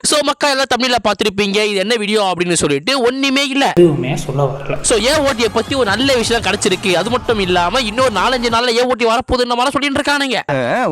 So மக்கா எல்லாம் தமிழ்ல பாத்திருப்பீங்க. இது என்ன வீடியோ அப்படின்னு சொல்லிட்டு ஒண்ணுமே இல்ல, எதுவுமே சொல்ல வரல. சோ ஏஓடியை பத்தி ஒரு நல்ல விஷயம் கிடைச்சிருக்கு. அது மட்டும் இல்லாம இன்னொரு 4-5 நாள்ல ஏஓடி வரப்போகுதுன்னு மாதிரி சொல்லிட்டு இருக்கானுங்க.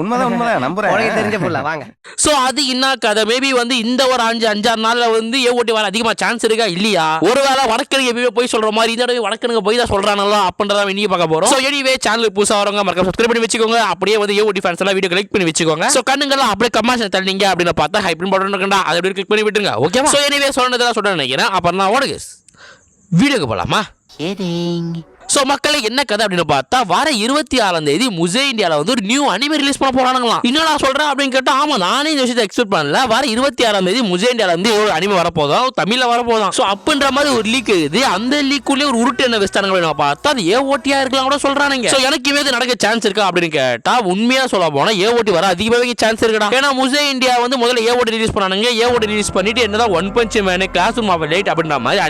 உண்மைதான் நம்புறேன். தெரிஞ்ச புள்ள வாங்க. சோ அது என்ன கதை, மேபி வந்து இந்த ஒரு 5-6 நாள்ல வந்து ஏஓடி வர அதிகமா சான்ஸ் இருக்கா இல்லையா? ஒருவேளை வடக்கனுக்கு எப்பயுமே போய் சொல்ற மாதிரி இந்த தடவை வடக்கனுக்கு போய் தான் சொல்றானല്ലോ அப்படின்றத இன்னைக்கு பார்க்க போறோம். சோ எனிவே சேனல் புதுசா வரவங்க மறக்காம சப்ஸ்கிரைப் பண்ணி வச்சுக்கோங்க. அப்படியே வந்து ஏஓடி ஃபேன்ஸ் எல்லாம் வீடியோ லைக் பண்ணி வச்சுக்கோங்க. சோ கண்ணுங்கெல்லாம் அப்படியே கமெண்ட்ஸ் தள்ளிங்க அப்படின்னு பார்த்தா ஹைப்னு பட்டன் இருக்குடா, அதை அப்படியே கிளிக் பண்ணி விட்டுருங்க. ஓகேவா? சோ எனிவே சொன்னதெல்லாம் சொல்ல நினைக்கிறேன். அப்புறம் நான் ஓடுங்க வீடியோக்கு போலாமா? சோ மக்களே என்ன கதை அப்படின்னு பார்த்தா வர 26ஆம் தேதி முசே இந்தியால வந்து ஒரு நியூ அனிமே ரிலீஸ் பண்ண போறானுங்களாம். என்னடா சொல்றேன் அப்படின்னு கேட்டா, ஆமா நானே இந்த விஷயத்தை எக்ஸ்பெக்ட் பண்ணல. வர 26ஆம் தேதி முசே இந்தியால வந்து ஒரு அனிமே வரப்போதும், தமிழ்ல வரப்போதும். சோ அப்படின்ற மாதிரி ஒரு லீக் இருக்குது. அந்த லீக்குள்ளே ஒரு உருட்டு என்ன வச்சானுங்க பார்த்தா அது ஏஓடியா இருக்கலாம் கூட சொல்றானுங்க. சோ எனக்கு இது நடக்க சான்ஸ் இருக்கா அப்படின்னு கேட்டா, உண்மையா சொல்ல போனா ஏஓடி வர அதிகமாவே சான்ஸ் இருக்குடா. ஏன்னா முசே இந்தியா வந்து முதல்ல ஏஓடி ரிலீஸ் பண்ணானுங்க. ஏஓடி ரிலீஸ் பண்ணிட்டு என்னதான் one punch man, classroom of elite அப்படின்ற மாதிரி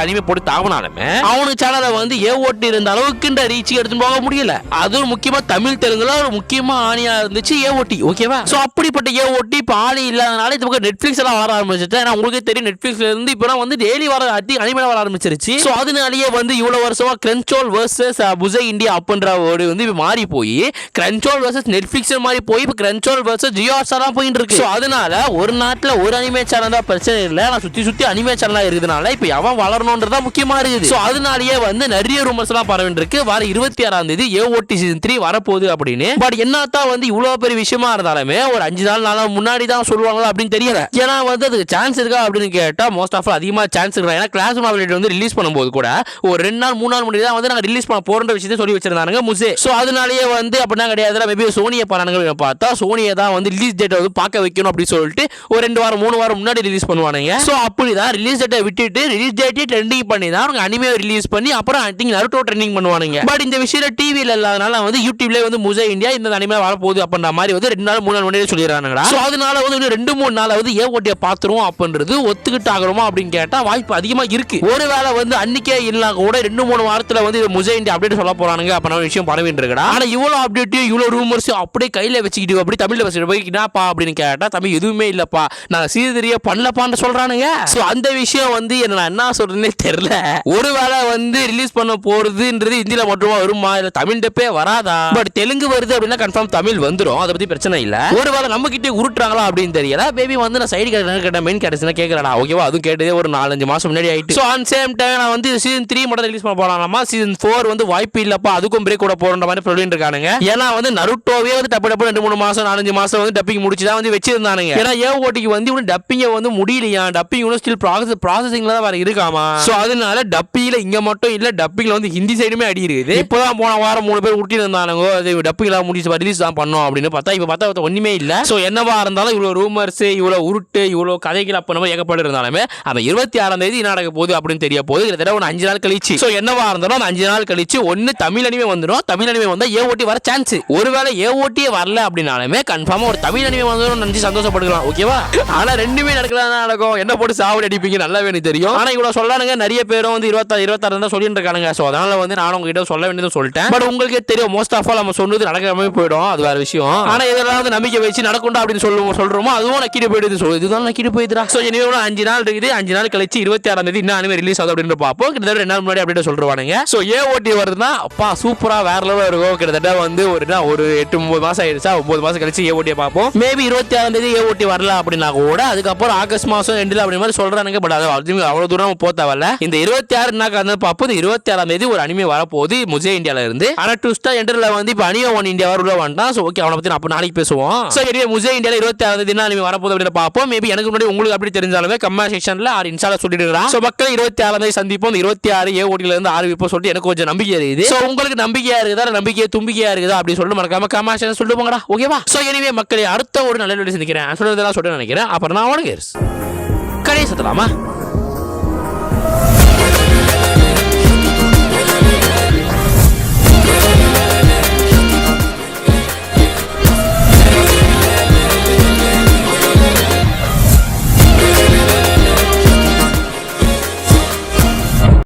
அனிமே போட்டு தாவனாலுமே அவனுக்கு சேனலை வந்து ஏஓடி இருந்த அளவுக்கு ரீச் எடுத்து போக முடியல. அது முக்கியமா தமிழ் தெலுங்குல ஒரு முக்கியமா ஆணியா இருந்துச்சு ஏஓடி. ஓகேவா? சோ அப்படிப்பட்ட ஏஓடி இப்ப ஆளி இல்லாதனால இந்த பக்கம் நெட்ஃபிளிக்ஸ் எல்லாம் வர ஆரம்பிச்சிட்டு, ஏன்னா உங்களுக்கு தெரியும் நெட்ஃபிளிக்ஸ்ல இருந்து இப்போ வந்து டெய்லி வர அனிமே வர ஆரம்பிச்சிருச்சு. சோ அதனாலேயே வந்து இவ்வளவு வருஷமா கிரன்ச்சோல் வர்சஸ் முசே இந்தியா அப்படின்ற ஒரு வந்து இப்ப மாறி போய் கிரன்ச்சோல் வர்சஸ் நெட்ஃபிளிக்ஸ் மாதிரி போய் இப்ப கிரன்ச்சோல் வர்சஸ் ஜியோ ஹாட்ஸ்டார் போயிட்டு இருக்கு. சோ அதனால ஒரு நாட்டுல ஒரு அனிமே சேனல் தான் பிரச்சனை இல்ல, நான் சுத்தி அனிமே சேனலா இருக்குதுனால இப்ப எவன் வளரணும்ன்றதா முக்கியமா இருக்குது. சோ அதனாலேயே வந்து நிறைய ரூமர்ஸ் எல்லாம் பரவிட்டு இருக்கு. வர 26ஆம் தேதி ஏஓடி சீசன் 3 வரப்போகுது அப்படின்னு. பட் என்னத்தான் வந்து இவ்வளவு பெரிய விஷயமா இருந்தாலுமே ஒரு 5 நாள் முன்னாடி தான் சொல்லுவாங்களா அப்படின்னு தெரியல. ஏன்னா வந்து அதுக்கு சான்ஸ் இருக்கா அப்படின்னு கேட்டா மோஸ்ட் ஆஃப் அதிகமா சான்ஸ் இருக்கா. ஏன்னா கிளாஸ் ரூம் ஆஃப் லைட் வந்து ரிலீஸ் பண்ணும்போது கூட ஒரு 2 நாள் 3 நாள் முன்னாடி தான் வந்து நாங்க ரிலீஸ் பண்ண போறோம்ன்ற விஷயத்தை சொல்லி வச்சிருந்தாங்க முசே. சோ அதனாலேயே வந்து அப்படின்னா கிடையாது, மேபி சோனியை பண்ணானுங்க பார்த்தா சோனியை தான் வந்து ரிலீஸ் டேட் வந்து பார்க்க வைக்கணும் அப்படின்னு சொல்லிட்டு ஒரு 2 வாரம் 3 வாரம் முன்னாடி ரிலீஸ் பண்ணுவானுங்க. சோ அப்படிதான் ரிலீஸ் டேட்டை விட்டுட்டு ரிலீஸ் டேட்டே ட்ரெண்டிங் பண்ணி தான் அவங்க அனிமே ரிலீஸ் பண்ணி அப்புறம் நருட்டோ ட்ரெண்டிங் பண்ணுவானுங்க. பட் இந்த விஷயம் டிவில இல்லாதனால வந்து யூடியூப்ல வந்து முசே இந்தியா இந்த அனிமே வரப்போகுது அப்படின்ற மாதிரி வந்து 2 நாள் 3 நாள் முன்னாடியே சொல்லிடுறானுங்கடா. சோ அதனால வந்து 2-3 நாள் வந்து ஏஓடியை பாத்துருவோம் அப்படின்றது ஒத்துக்கிட்டு ஆகிறோமா அப்படின்னு கேட்டா வாய்ப்பு அதிகமா இருக்கு. ஒருவேளை வந்து அன்னைக்கே இல்லா கூட 2-3 வாரத்துல வந்து முசே இந்தியா அப்டேட் சொல்ல போறானுங்க அப்படின்ற விஷயம் பரவிட்டு இருக்குடா. ஆனா இவ்வளவு அப்டேட் இவ்வளவு ரூமர்ஸ் அப்படியே கையில வச்சுக்கிட்டு அப்படி தமிழ்ல வச்சுட்டு போய் என்னப்பா அப்படின்னு கேட்டா தமிழ் எதுவுமே இல்லப்பா, நான் சீதரிய பண்ணலப்பான்னு சொல்றானுங்க. சோ அந்த விஷயம் வந்து என்ன சொல்றேன்னே தெரியல. ஒருவேளை வந்து ரிலீஸ் பண்ண போறதுன்றது இந்தியில மட்டுமா வருமா இல்ல தமிழ் டப்பே வராதா? பட் தெலுங்கு வருது அப்படின்னா கன்ஃபார்ம் தமிழ் வந்துரும், அதை பத்தி பிரச்சனை இல்ல. ஒருவேளை நம்ம கிட்டே உருட்டுறாங்களா அப்படின்னு தெரியல. பேபி வந்து நான் சைடு கேட்ட மெயின் கேட்டஸ்னா கேட்கறடா. ஓகேவா? அதுவும் கேட்டதே ஒரு 4-5 மாசம் முன்னாடி ஆயிட்டு. சோ ஆன் சேம் டைம் நான் வந்து சீசன் 3 மட்டும் ரிலீஸ் பண்ண போறாங்களாமா. சீசன் 4 வந்து வாய்ப்பு இல்லப்பா, அதுக்கும் பிரேக் கூட போறன்ற மாதிரி சொல்லிட்டு இருக்கானுங்க. ஏன்னா வந்து நருட்டோவே வந்து டப்பு 2-3 மாசம் 4-5 மாசம் வந்து டப்பிங் முடிச்சுதான் வந்து வச்சிருந்தானுங்க. ஏன்னா ஏஓடிக்கு வந்து இவனு டப்பிங்க வந்து முடியலையா, டப்பிங் இன்னும் ஸ்டில் ப்ராசஸிங்ல தான் வேற இருக்காமா. சோ அதனால டப்பிங்ல இங்க மட்டும் இல்ல, டப்பிங்ல வந்து ஹிந்தி சைடுமே அடி இருக்குது. இப்பதான் போன வாரம் 3 பேர் உருட்டி இருந்தானுங்க, டப்பிங்லாம் முடிச்சு ரிலீஸ் தான் பண்ணோம் அப்படின்னு பார்த்தா இப்ப பார்த்தா ஒண்ணுமே இல்ல. சோ என்னவா இருந்தாலும் இவ்வளவு ரூமர்ஸ், இவ்வளவு உருட்டு, இவ்வளவு கதைகள் அப்ப நம்ம ஏகப்பட்டு இருந்தாலுமே அந்த 26ஆம் தேதி நடக்க போகுது அப்படின்னு தெரிய போகுது. கிட்டத்தட்ட ஒரு 5 நாள் கழிச்சு. சோ என்னவா இருந்தாலும் அந்த 5 நாள் கழிச்சு ஒன்னு தமிழ் அனிமே வந்துடும். தமிழ் அனிமே வந்தா ஏஓடி வர சான்ஸ். ஒருவேளை ஏஓடியே வரல அப்படின்னாலுமே கன்ஃபார்மா ஒரு தமிழ் அனிமே வந்துடும் நினைச்சு சந்தோஷப்படுக்கலாம். ஓகேவா? ஆனா ரெண்டுமே நடக்கலாம் நடக்கும். என்ன போட்டு சாவடி அடிப்பீங்க நல்லாவே எனக்கு தெரியும். ஆனா இவ்வளவு சொல்லானுங்க, நிறைய பேரும் வந்து 26 தான் சொல்லிட்டு இருக்கானுங்க. சோ அதனால வந்து நானும் உங்ககிட்ட சொல்ல வேண்டியது சொல்லிட்டேன். பட் உங்களுக்கு தெரியும் மோஸ்ட் ஆஃப் ஆல் நம்ம சொன்னது நடக்காம போயிடும், அது வேற விஷயம். ஆனா இதெல்லாம் வந்து நம்பிக்கை வச்சு நடக்கும்டா அப்படின்னு சொல்றோமோ அதுவும் நக்கிட்டு போயிடுது. இதுதான் நக்கிட்டு போயிடுறா. சோ இனிமே 5 நாள் இருக்குது. 5 நாள் கழிச்சு 26ஆம் தேதி என்ன அனிமே ரிலீஸ் ஆகுது அப்படின்னு பார்ப்போம். கிட்டத்தட்ட 2 நாள் முன்னாடி அப்படியே சொல்றானுங்க. சோ ஏஓடி வருதுன்னா அப்பா சூப்பரா வேற லெவல் இருக்கும். கிட்டத்தட்ட வந்து ஒரு 8-9 மாசம் ஆயிடுச்சா, 9 மாசம் கழிச்சு ஏஓடியை பார்ப்போம். மேபி 26ஆம் தேதி ஏஓடி வரல அப்படின்னா கூட அதுக்கப்புறம் ஆகஸ்ட் மாசம் 2 அப்படி மாதிரி சொல்றானுங்க. பட் அது அவ்வளவு தூரம் போத்தவல்ல. இந்த 26 என்ன பார்ப்போம். 26ஆம் தேதி ஒரு அனிமே வரப்போகுது முசே இந்தியால இருந்து. ஆனா டுஸ்டா என்டர்ல வந்து இப்ப அனியோ ஒன் இந்தியா உள்ள வந்துட்டான். சோ ஓகே, அவனை பத்தி அப்ப நாளைக்கு பேசுவோம். சோ எனவே முசே இந்தியால 26ஆம் தேதி என்ன வரப்போகுது அப்படின்னு பார்ப்போம். மேபி எனக்கு முன்னாடி உங்களுக்கு அப்படி தெரிஞ்சாலுமே கமெண்ட் செக்ஷன்ல ஆர் இன்ஸ்டால சொல்லிடுறான். சோ மக்கள் 26ஆம் தேதி சந்திப்போம். 26 ஏஓடில இருந்து ஆரம்பிப்போம் சொல்லிட்டு எனக்கு கொஞ்சம் நம்பிக்கை இருக்குது. சோ உங்களுக்கு நம்பிக்கையா இருக்குதா, நம்பிக்கையா தும்பிக்கையா இருக்குதா அப்படி சொல்லிட்டு மறக்காம கமெண்ட் செக்ஷன்ல சொல்லிட்டு போங்கடா. ஓகேவா? சோ எனவே மக்களே அடுத்த ஒரு நல்ல வீடியோ சந்திக்கிறேன். சொல்றதெல்லாம் சொல்லிட்டு நினைக்கிறேன். அப்புறம் நான் உனக்கு கடைசி சத்தலாமா?